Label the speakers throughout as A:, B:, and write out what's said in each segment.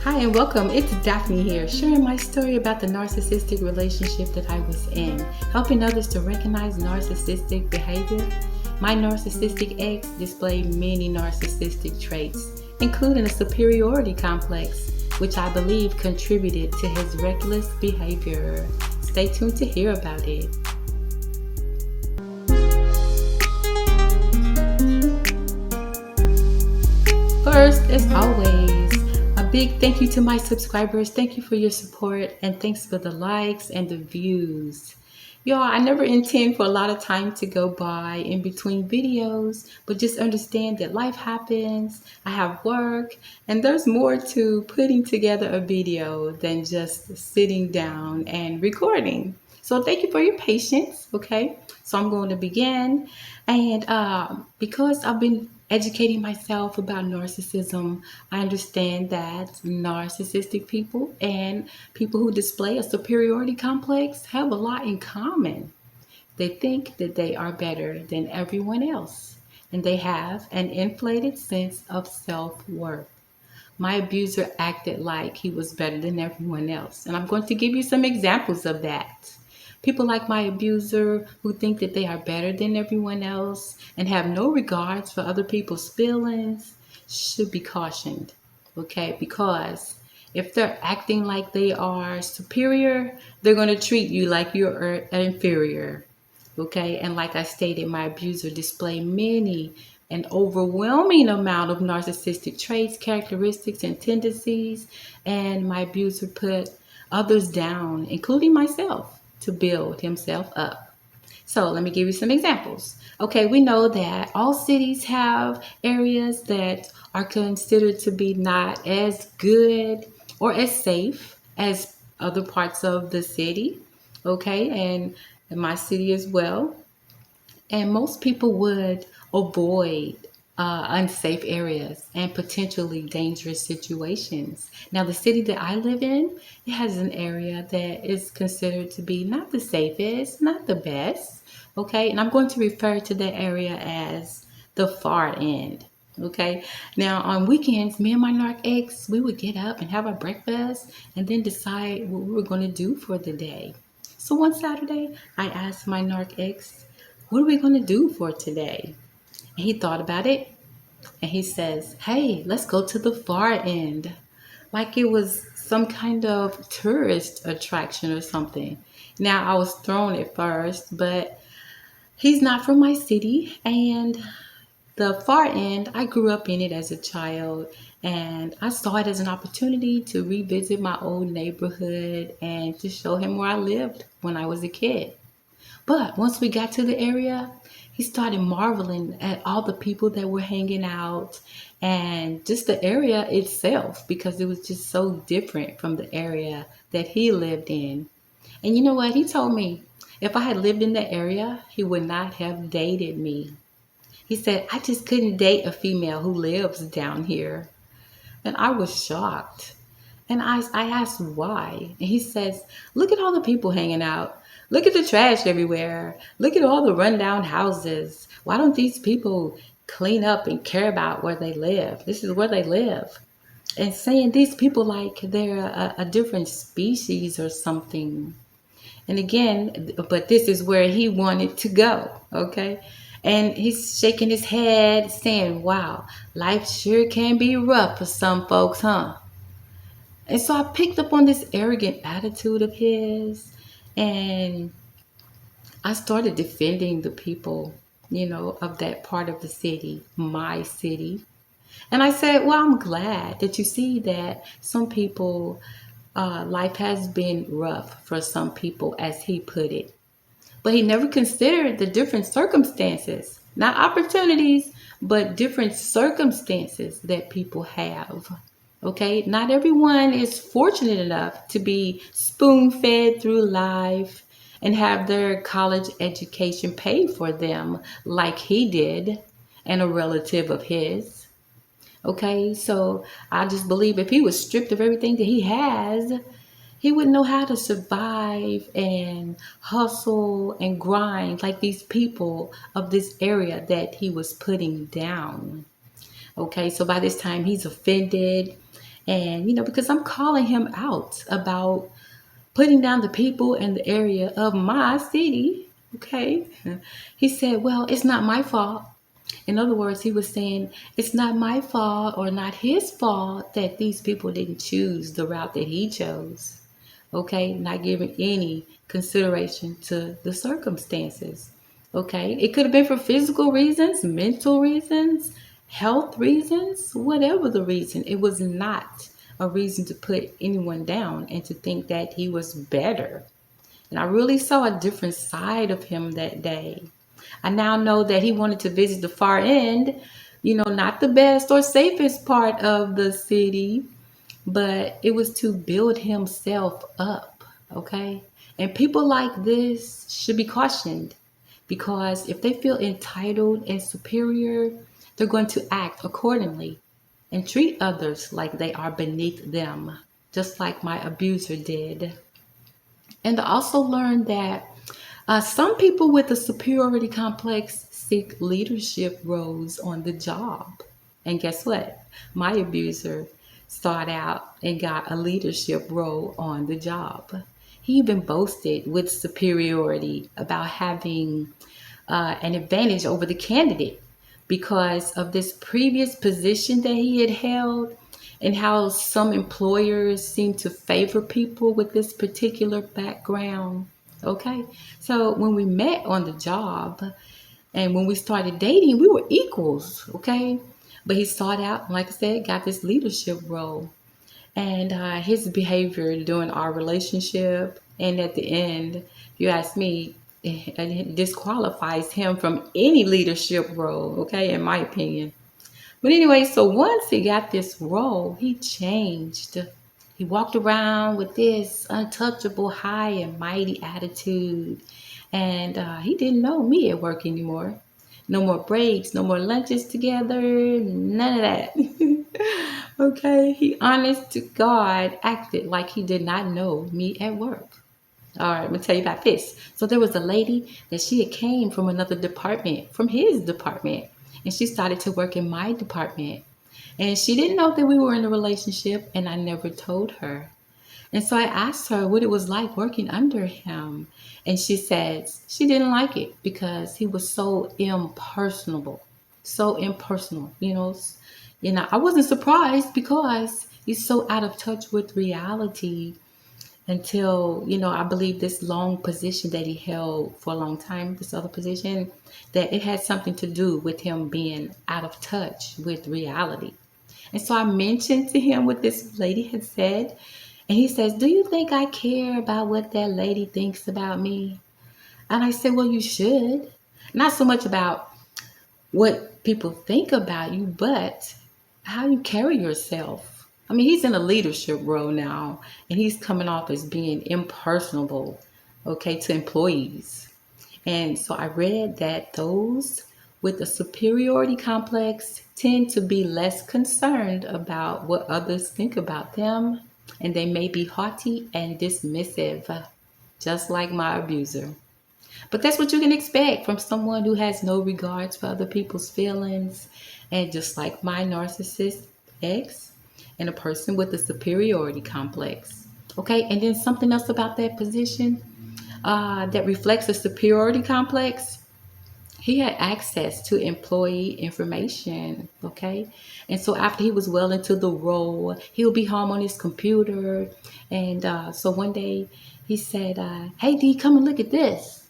A: Hi and welcome. It's Daphne here, sharing my story about the narcissistic relationship that I was in, helping others to recognize narcissistic behavior. My narcissistic ex displayed many narcissistic traits, including a superiority complex, which I believe contributed to his reckless behavior. Stay tuned to hear about it. First, as always, a big thank you to my subscribers. Thank you for your support and thanks for the likes and the views. Y'all, I never intend for a lot of time to go by in between videos, but just understand that life happens, I have work, and there's more to putting together a video than just sitting down and recording. So thank you for your patience, okay? So I'm going to begin. And because I've been educating myself about narcissism, I understand that narcissistic people and people who display a superiority complex have a lot in common. They think that they are better than everyone else, and they have an inflated sense of self-worth. My abuser acted like he was better than everyone else, and I'm going to give you some examples of that. People like my abuser who think that they are better than everyone else and have no regards for other people's feelings should be cautioned, okay? Because if they're acting like they are superior, they're going to treat you like you're inferior, okay? And like I stated, my abuser displayed many an overwhelming amount of narcissistic traits, characteristics, and tendencies, and my abuser put others down, including myself, to build himself up. So let me give you some examples. Okay, we know that all cities have areas that are considered to be not as good or as safe as other parts of the city. Okay, and in my city as well. And most people would avoid unsafe areas and potentially dangerous situations. Now, the city that I live in, it has an area that is considered to be not the safest, not the best. Okay, and I'm going to refer to that area as the far end. Okay, now on weekends, me and my narc ex, we would get up and have our breakfast and then decide what we were going to do for the day. So one Saturday, I asked my narc ex, what are we going to do for today? And he thought about it and he says, hey, let's go to the far end. Like it was some kind of tourist attraction or something. Now, I was thrown at first, but he's not from my city. And the far end, I grew up in it as a child. And I saw it as an opportunity to revisit my old neighborhood and to show him where I lived when I was a kid. But once we got to the area, he started marveling at all the people that were hanging out and just the area itself because it was just so different from the area that he lived in. And you know what? He told me if I had lived in the area, he would not have dated me. He said, I just couldn't date a female who lives down here. And I was shocked. And I asked why. And he says, look at all the people hanging out. Look at the trash everywhere. Look at all the rundown houses. Why don't these people clean up and care about where they live? This is where they live. And saying these people like they're a different species or something. And again, but this is where he wanted to go, okay? And he's shaking his head saying, wow, life sure can be rough for some folks, huh? And so I picked up on this arrogant attitude of his and I started defending the people, of that part of the city, my city. And I said, well, I'm glad that you see that some people, life has been rough for some people, as he put it. But he never considered the different circumstances, not opportunities, but different circumstances that people have. Okay, not everyone is fortunate enough to be spoon fed through life and have their college education paid for them like he did and a relative of his. Okay, so I just believe if he was stripped of everything that he has, he wouldn't know how to survive and hustle and grind like these people of this area that he was putting down. Okay, so by this time he's offended And, because I'm calling him out about putting down the people in the area of my city. Okay. He said, well, it's not my fault. In other words, he was saying it's not my fault or not his fault that these people didn't choose the route that he chose. Okay, not giving any consideration to the circumstances. Okay, it could have been for physical reasons, mental reasons, health reasons, whatever the reason. It was not a reason to put anyone down and to think that he was better. And I really saw a different side of him that day. I now know that he wanted to visit the far end, not the best or safest part of the city, but it was to build himself up. Okay. And people like this should be cautioned because if they feel entitled and superior, they're going to act accordingly and treat others like they are beneath them, just like my abuser did. And I also learned that some people with a superiority complex seek leadership roles on the job. And guess what? My abuser started out and got a leadership role on the job. He even boasted with superiority about having an advantage over the candidate because of this previous position that he had held and how some employers seem to favor people with this particular background. Okay, so when we met on the job and when we started dating, we were equals. Okay, but he started out, like I said, got this leadership role, and his behavior during our relationship and at the end, if you ask me, it disqualifies him from any leadership role. Okay, in my opinion. But anyway, so once he got this role, he changed. He walked around with this untouchable, high and mighty attitude. And he didn't know me at work anymore. No more breaks, no more lunches together, none of that. Okay, he honest to God acted like he did not know me at work. All right, I'm gonna tell you about this. So there was a lady that she had came from another department, from his department, and she started to work in my department. And she didn't know that we were in a relationship, and I never told her. And so I asked her what it was like working under him. And she said she didn't like it because he was so impersonable, so impersonal. I wasn't surprised because he's so out of touch with reality until, I believe this long position that he held for a long time, this other position, that it had something to do with him being out of touch with reality. And so I mentioned to him what this lady had said. And he says, do you think I care about what that lady thinks about me? And I said, well, you should. Not so much about what people think about you, but how you carry yourself. I mean, he's in a leadership role now, and he's coming off as being impersonable, okay, to employees. And so I read that those with a superiority complex tend to be less concerned about what others think about them, and they may be haughty and dismissive, just like my abuser. But that's what you can expect from someone who has no regards for other people's feelings, and just like my narcissist ex, and a person with a superiority complex. Okay, and then something else about that position that reflects a superiority complex. He had access to employee information, okay? And so after he was well into the role, he would be home on his computer. And so one day he said, hey, D, come and look at this.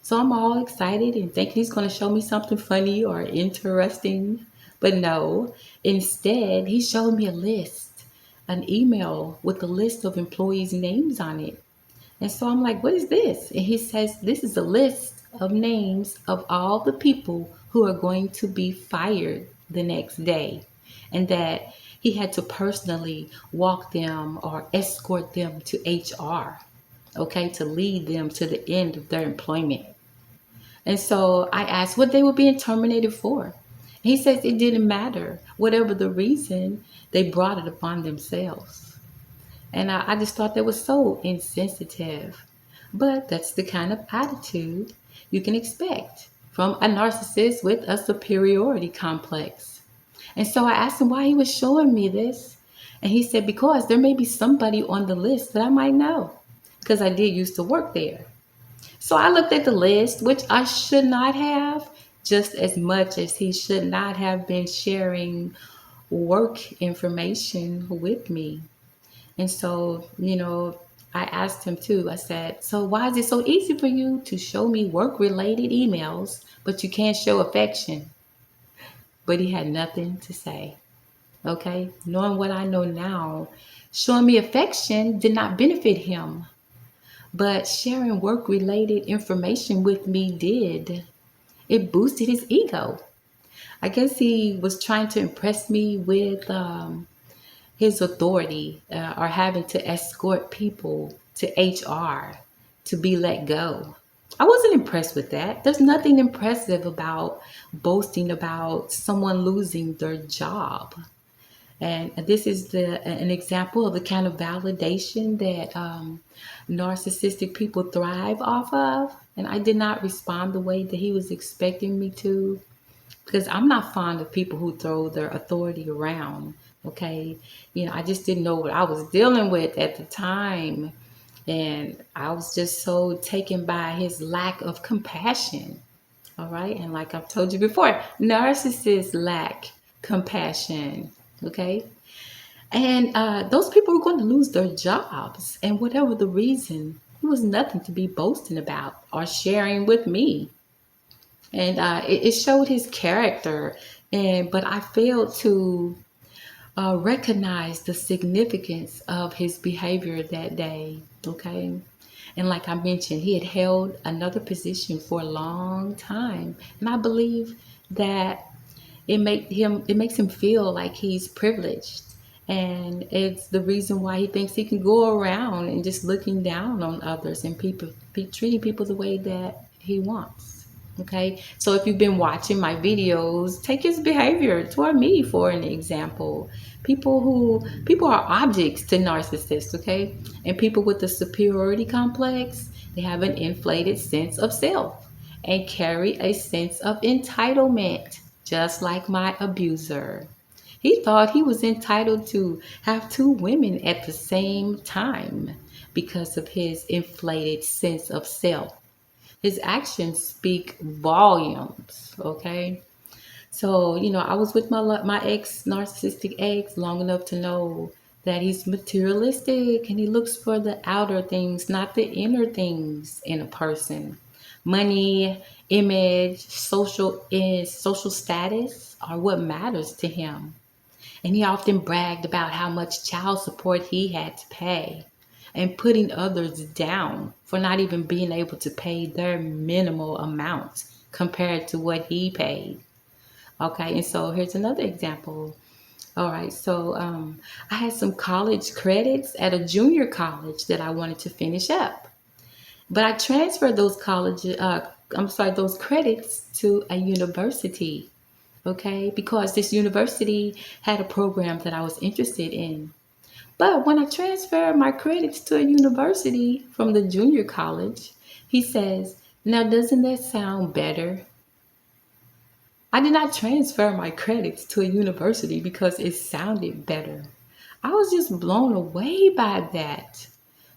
A: So I'm all excited and thinking he's going to show me something funny or interesting. But no, instead, he showed me a list, an email with a list of employees' names on it. And so I'm like, what is this? And he says, this is a list of names of all the people who are going to be fired the next day. And that he had to personally walk them or escort them to HR, okay, to lead them to the end of their employment. And so I asked what they were being terminated for. He says it didn't matter. Whatever the reason, they brought it upon themselves. And I just thought that was so insensitive. But that's the kind of attitude you can expect from a narcissist with a superiority complex. And so I asked him why he was showing me this. And he said, because there may be somebody on the list that I might know, because I did used to work there. So I looked at the list, which I should not have, just as much as he should not have been sharing work information with me. And so, I asked him too. I said, so why is it so easy for you to show me work related emails, but you can't show affection? But he had nothing to say. Okay. Knowing what I know now, showing me affection did not benefit him, but sharing work related information with me did. It boosted his ego. I guess he was trying to impress me with his authority, or having to escort people to HR to be let go. I wasn't impressed with that. There's nothing impressive about boasting about someone losing their job. And this is an example of the kind of validation that narcissistic people thrive off of. And I did not respond the way that he was expecting me to, because I'm not fond of people who throw their authority around. Okay. I just didn't know what I was dealing with at the time. And I was just so taken by his lack of compassion. All right. And like I've told you before, narcissists lack compassion. Okay. And those people were going to lose their jobs. And whatever the reason, it was nothing to be boasting about or sharing with me. And it showed his character. But I failed to recognize the significance of his behavior that day. Okay. And like I mentioned, he had held another position for a long time. And I believe that it makes him feel like he's privileged. And it's the reason why he thinks he can go around and just looking down on others and treating people the way that he wants. Okay. So if you've been watching my videos, take his behavior toward me for an example. People are objects to narcissists. Okay. And people with the superiority complex, they have an inflated sense of self and carry a sense of entitlement, just like my abuser. He thought he was entitled to have two women at the same time because of his inflated sense of self. His actions speak volumes, okay? So, I was with my ex, narcissistic ex, long enough to know that he's materialistic and he looks for the outer things, not the inner things in a person. Money, image, social status are what matters to him. And he often bragged about how much child support he had to pay and putting others down for not even being able to pay their minimal amount compared to what he paid. Okay, and so here's another example. All right, so I had some college credits at a junior college that I wanted to finish up, but I transferred those credits to a university. Okay, because this university had a program that I was interested in. But when I transferred my credits to a university from the junior college, he says, now doesn't that sound better? I did not transfer my credits to a university because it sounded better. I was just blown away by that.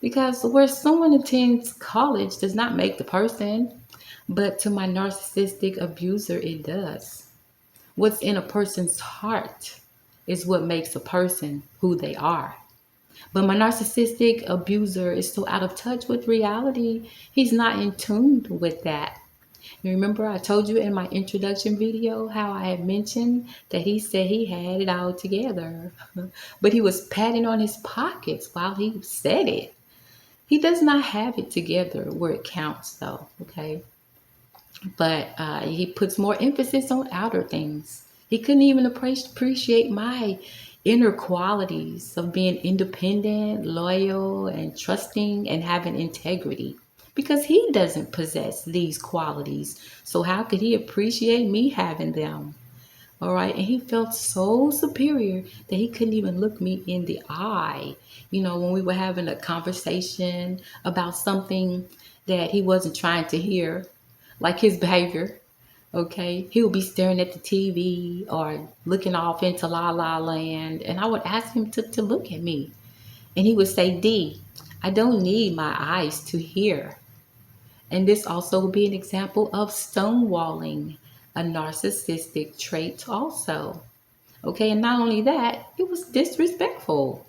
A: Because where someone attends college does not make the person, but to my narcissistic abuser, it does. What's in a person's heart is what makes a person who they are. But my narcissistic abuser is so out of touch with reality, he's not in tune with that. You remember I told you in my introduction video how I had mentioned that he said he had it all together, but he was patting on his pockets while he said it. He does not have it together where it counts though, okay? But he puts more emphasis on outer things. He couldn't even appreciate my inner qualities of being independent, loyal, and trusting and having integrity because he doesn't possess these qualities. So how could he appreciate me having them? All right. And he felt so superior that he couldn't even look me in the eye. When we were having a conversation about something that he wasn't trying to hear, like his behavior. Okay, he would be staring at the TV or looking off into La La Land, and I would ask him to look at me. And he would say, D, I don't need my eyes to hear. And this also would be an example of stonewalling, a narcissistic trait, also. Okay, and not only that, it was disrespectful.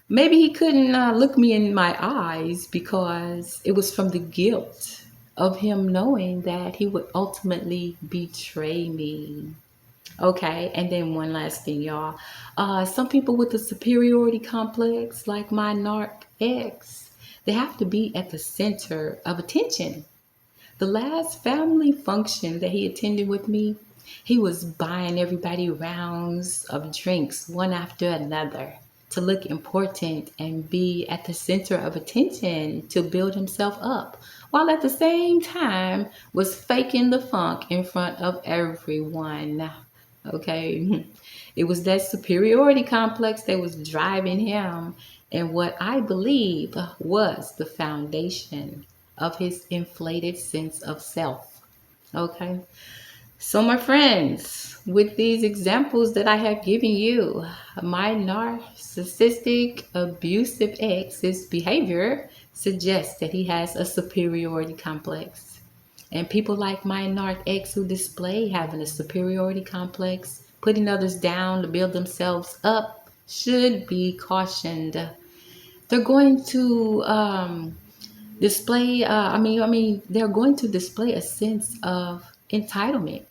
A: Maybe he couldn't look me in my eyes because it was from the guilt of him knowing that he would ultimately betray me. Okay, and then one last thing, y'all. Some people with a superiority complex, like my narc ex, they have to be at the center of attention. The last family function that he attended with me, he was buying everybody rounds of drinks one after another to look important and be at the center of attention to build himself up, while at the same time was faking the funk in front of everyone. Okay. It was that superiority complex that was driving him and what I believe was the foundation of his inflated sense of self. Okay. So, my friends, with these examples that I have given you, my narcissistic abusive ex's behavior suggests that he has a superiority complex. And people like my narc ex who display having a superiority complex, putting others down to build themselves up, should be cautioned. They're going to display. They're going to display a sense of entitlement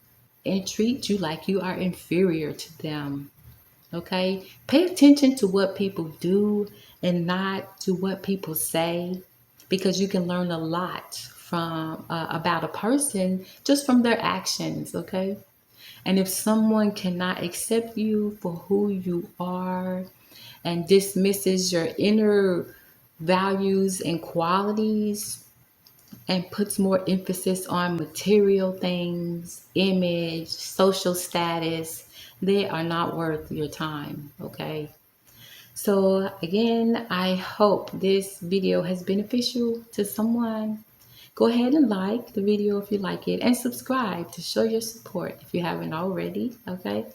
A: and treat you like you are inferior to them. Okay, pay attention to what people do and not to what people say, because you can learn a lot from about a person just from their actions. Okay, and if someone cannot accept you for who you are and dismisses your inner values and qualities and puts more emphasis on material things, image, social status, they are not worth your time. Okay. So again, I hope this video has beneficial to someone. Go ahead and like the video if you like it and subscribe to show your support if you haven't already. Okay.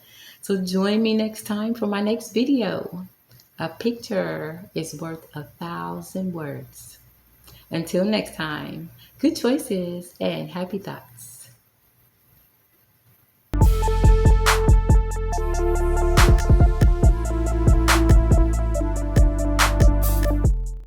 A: So join me next time for my next video. A picture is worth 1,000 words. Until next time, good choices and happy thoughts.